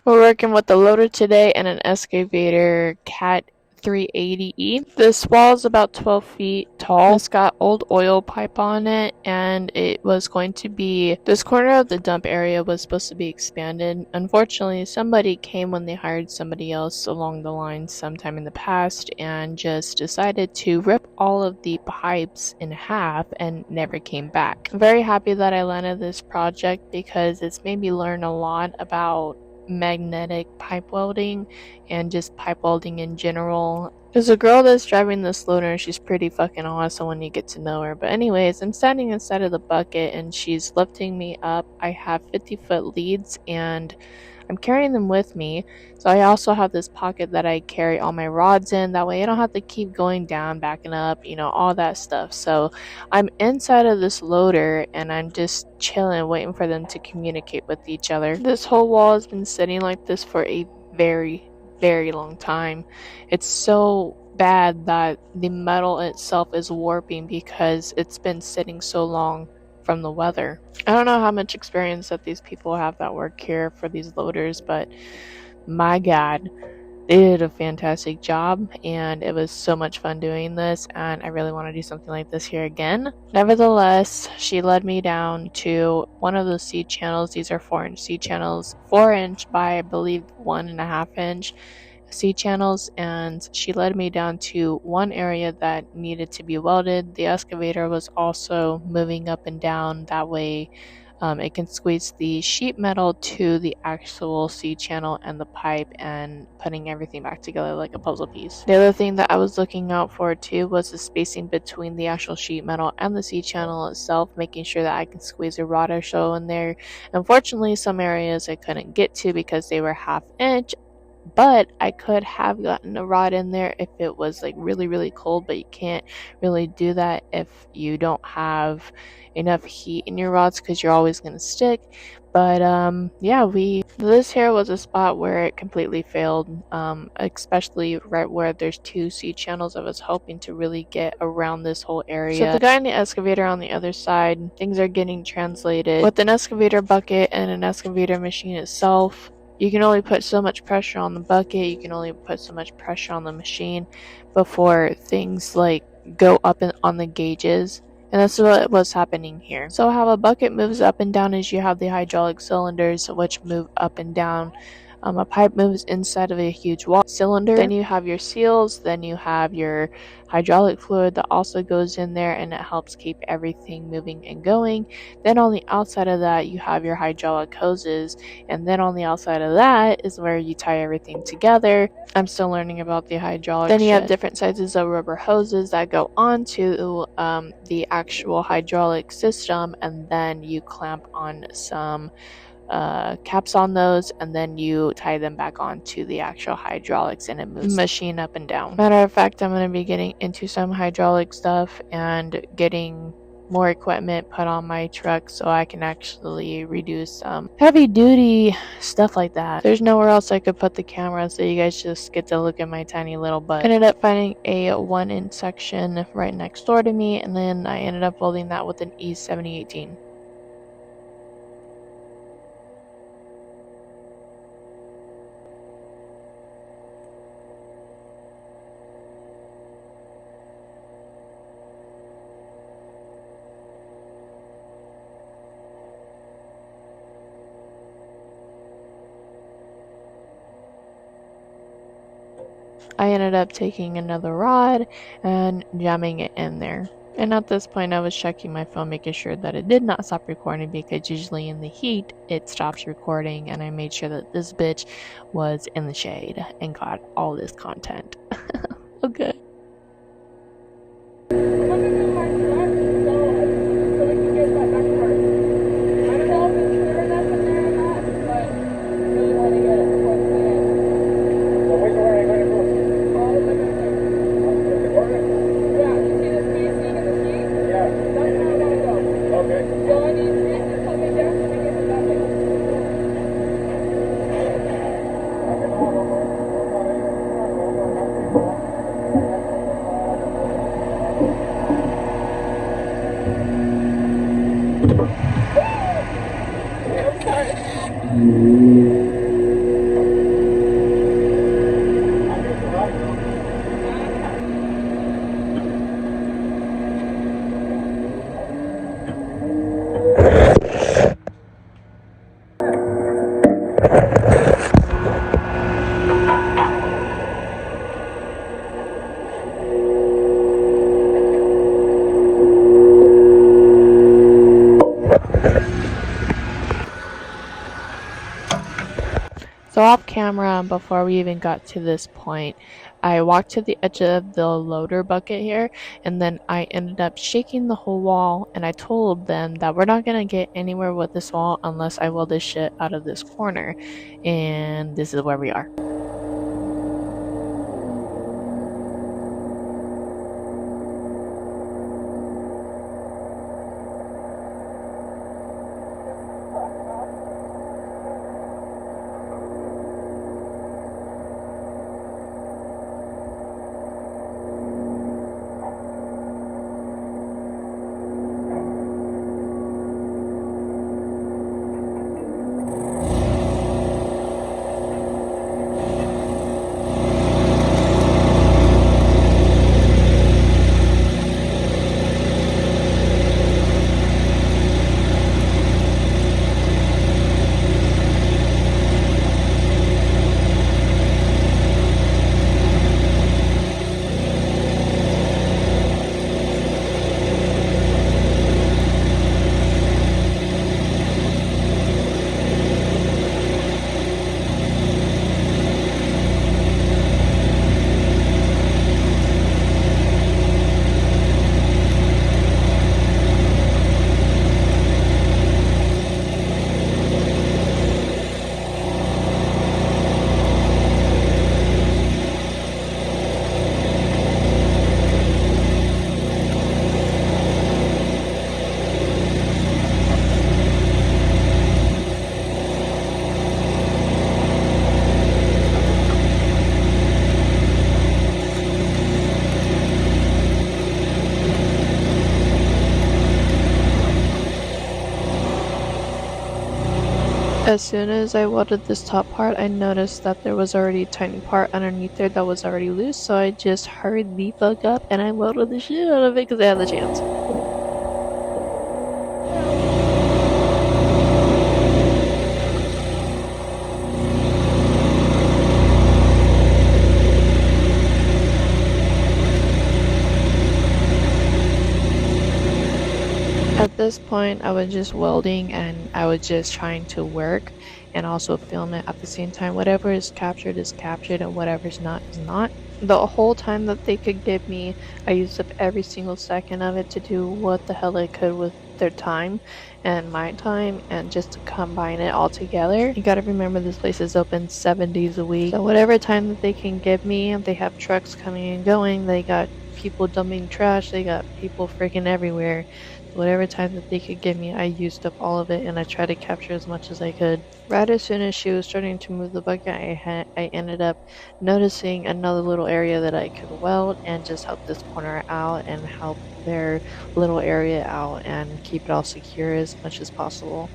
We're working with the loader today and an excavator Cat 380E. This wall is about 12 feet tall. It's got old oil pipe on it, and it was going to be, this corner of the dump area was supposed to be expanded. Unfortunately, somebody came when they hired somebody else along the line sometime in the past and just decided to rip all of the pipes in half and never came back. I'm very happy that I landed this project because it's made me learn a lot about magnetic pipe welding and just pipe welding in general. There's a girl that's driving this loader and she's pretty fucking awesome when you get to know her. But anyways, I'm standing inside of the bucket and she's lifting me up. I have 50-foot leads and I'm carrying them with me. So I also have this pocket that I carry all my rods in. That way I don't have to keep going down, backing up, all that stuff. So I'm inside of this loader and I'm just chilling, waiting for them to communicate with each other. This whole wall has been sitting like this for a very, very long time. It's so bad that the metal itself is warping because it's been sitting so long from the weather. I don't know how much experience that these people have that work here for these loaders, but my god, they did a fantastic job and it was so much fun doing this, and I really want to do something like this here again. Nevertheless, she led me down to one of the seed channels. These are 4-inch seed channels, 4-inch by I believe 1.5-inch seed channels, and she led me down to one area that needed to be welded. The excavator was also moving up and down, that way it can squeeze the sheet metal to the actual seed channel and the pipe and putting everything back together like a puzzle piece. The other thing that I was looking out for too was the spacing between the actual sheet metal and the seed channel itself, making sure that I can squeeze a rod or so in there. Unfortunately, some areas I couldn't get to because they were 1/2 inch, but I could have gotten a rod in there if it was like really, really cold, but you can't really do that if you don't have enough heat in your rods because you're always going to stick. But yeah, this here was a spot where it completely failed, especially right where there's 2 seed channels. I was hoping to really get around this whole area. So the guy in the excavator on the other side, things are getting translated. With an excavator bucket and an excavator machine itself, you can only put so much pressure on the bucket, you can only put so much pressure on the machine before things like go up on the gauges. And that's what was happening here. So how a bucket moves up and down is you have the hydraulic cylinders which move up and down. A pipe moves inside of a huge wall cylinder. Then you have your seals, then you have your hydraulic fluid that also goes in there and it helps keep everything moving and going. Then on the outside of that you have your hydraulic hoses, and then on the outside of that is where you tie everything together. I'm still learning about the hydraulic Then you have different sizes of rubber hoses that go onto the actual hydraulic system, and then you clamp on some caps on those, and then you tie them back onto the actual hydraulics and it moves the machine up and down. Matter of fact, I'm going to be getting into some hydraulic stuff and getting more equipment put on my truck so I can actually reduce some heavy duty stuff like that. There's nowhere else I could put the camera, so you guys just get to look at my tiny little butt. I ended up finding a 1-inch section right next door to me, and then I ended up welding that with an E7018. I ended up taking another rod and jamming it in there. And at this point I was checking my phone, making sure that it did not stop recording, because usually in the heat it stops recording, and I made sure that this bitch was in the shade and got all this content. Okay. So off camera, before we even got to this point, I walked to the edge of the loader bucket here, and then I ended up shaking the whole wall, and I told them that we're not gonna get anywhere with this wall unless I will this shit out of this corner, and this is where we are. As soon as I welded this top part, I noticed that there was already a tiny part underneath there that was already loose, so I just hurried the fuck up and I welded the shit out of it because I had the chance. At this point, I was just welding and I was just trying to work and also film it at the same time. Whatever is captured and whatever's not is not. The whole time that they could give me, I used up every single second of it to do what the hell I could with their time and my time and just to combine it all together. You gotta remember this place is open 7 days a week. So whatever time that they can give me, they have trucks coming and going, they got people dumping trash, they got people freaking everywhere. Whatever time that they could give me, I used up all of it and I tried to capture as much as I could. Right as soon as she was starting to move the bucket, I ended up noticing another little area that I could weld and just help this corner out and help their little area out and keep it all secure as much as possible.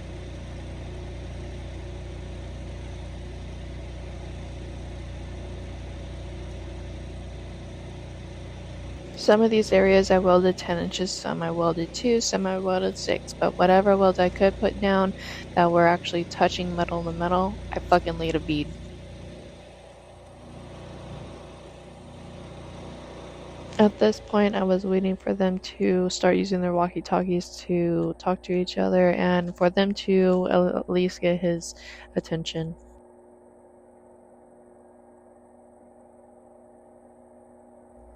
Some of these areas I welded 10 inches, some I welded 2, some I welded 6, but whatever welds I could put down that were actually touching metal to metal, I fucking laid a bead. At this point, I was waiting for them to start using their walkie-talkies to talk to each other and for them to at least get his attention.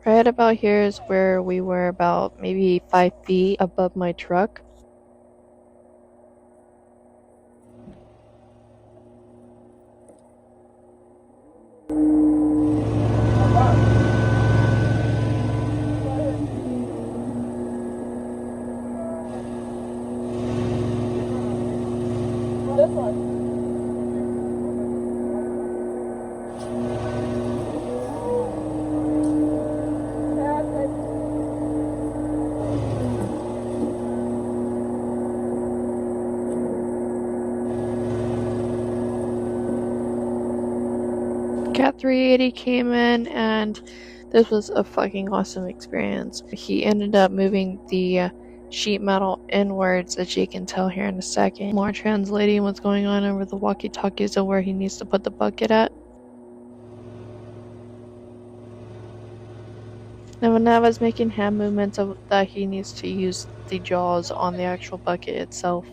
Right about here is where we were about maybe 5 feet above my truck. This one. Cat 380 came in and this was a fucking awesome experience. He ended up moving the sheet metal inwards, as you can tell here in a second. More translating what's going on over the walkie-talkies of where he needs to put the bucket at. Now when Nava's making hand movements of that he needs to use the jaws on the actual bucket itself.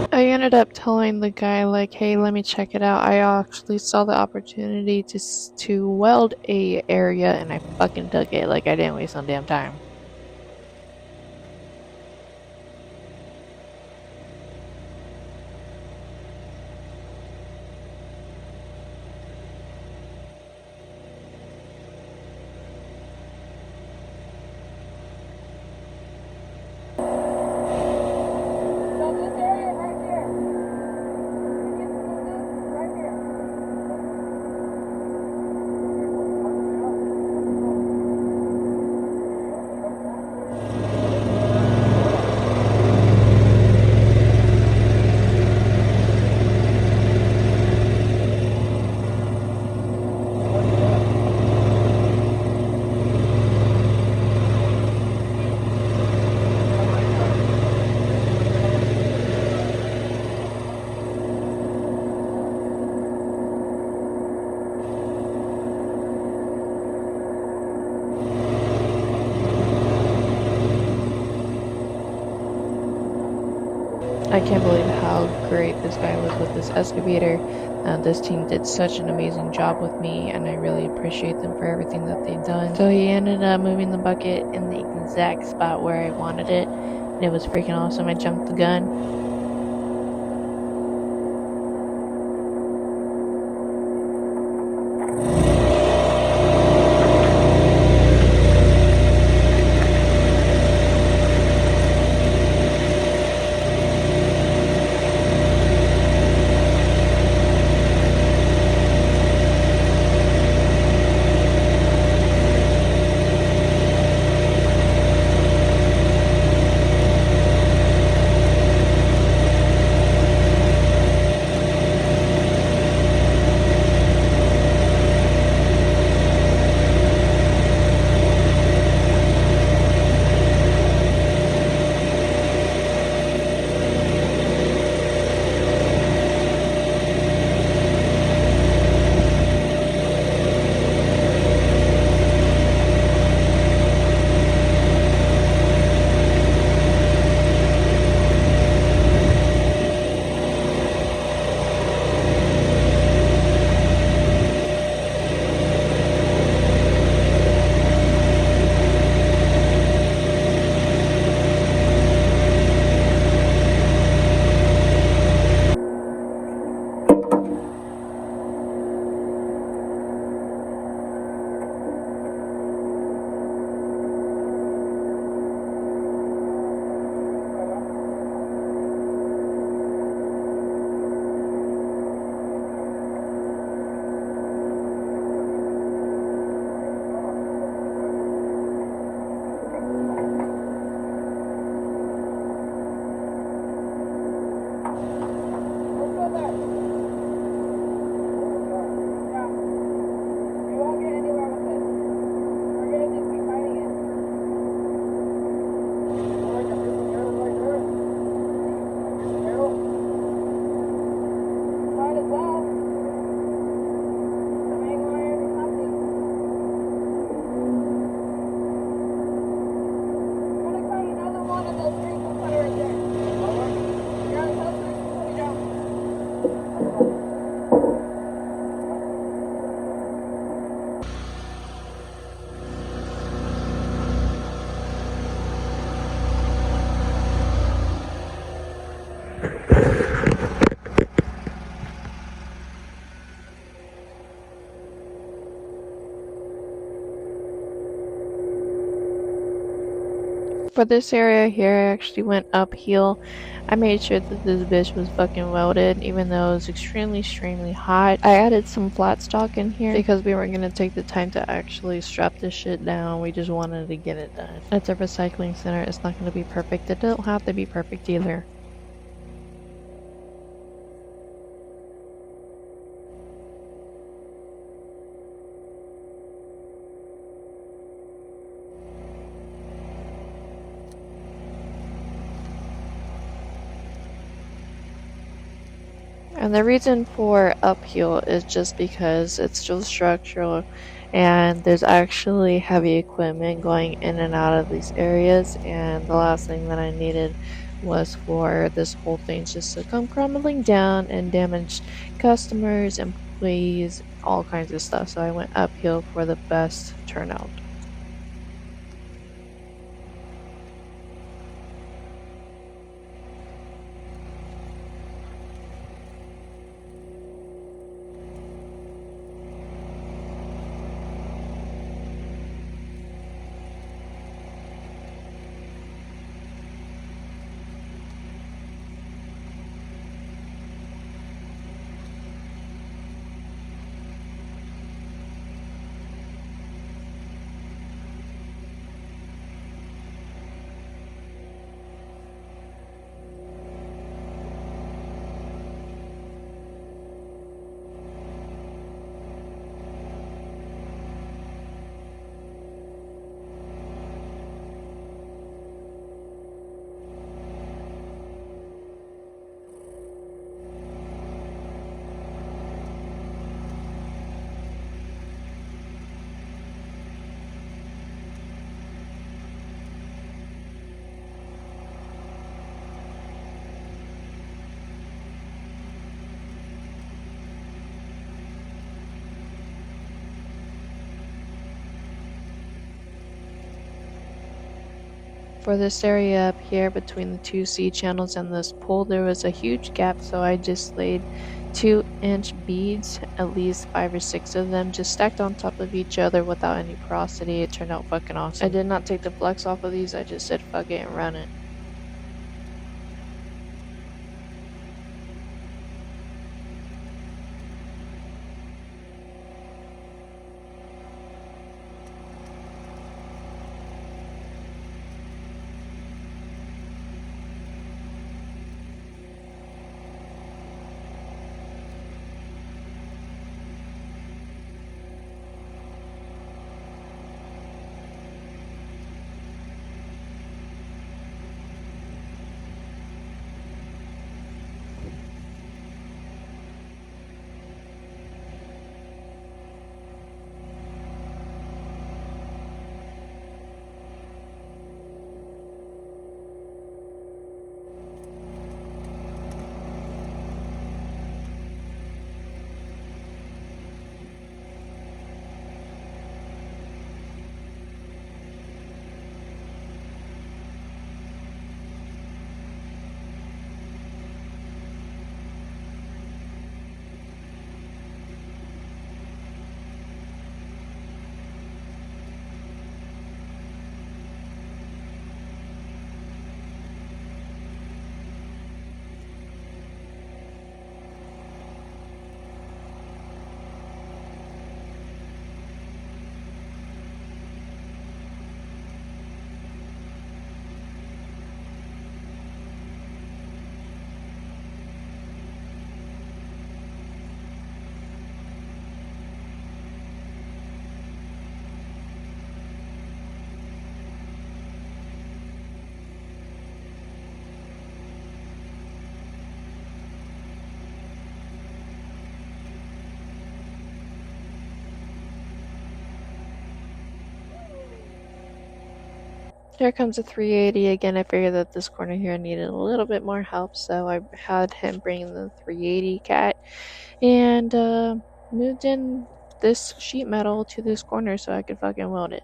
I ended up telling the guy, like, hey, let me check it out. I actually saw the opportunity to weld a area, and I fucking took it. Like, I didn't waste no damn time. I can't believe how great this guy was with this excavator. This team did such an amazing job with me, and I really appreciate them for everything that they've done. So he ended up moving the bucket in the exact spot where I wanted it, and it was freaking awesome. I jumped the gun. For this area here, I actually went uphill. I made sure that this bitch was fucking welded, even though it was extremely hot. I added some flat stock in here because we weren't gonna take the time to actually strap this shit down. We just wanted to get it done. It's a recycling center. It's not gonna be perfect. It don't have to be perfect either. And the reason for uphill is just because it's still structural and there's actually heavy equipment going in and out of these areas, and the last thing that I needed was for this whole thing just to come crumbling down and damage customers, employees, all kinds of stuff. So I went uphill for the best turnout. For this area up here between the two C channels and this pole, there was a huge gap, so I just laid 2-inch beads, at least 5 or 6 of them, just stacked on top of each other without any porosity. It turned out fucking awesome. I did not take the flex off of these, I just said fuck it and run it. Here comes a 380 again. I figured that this corner here needed a little bit more help, so I had him bring the 380 cat and moved in this sheet metal to this corner so I could fucking weld it.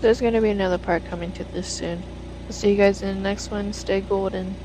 There's gonna be another part coming to this soon. I'll see you guys in the next one. Stay golden.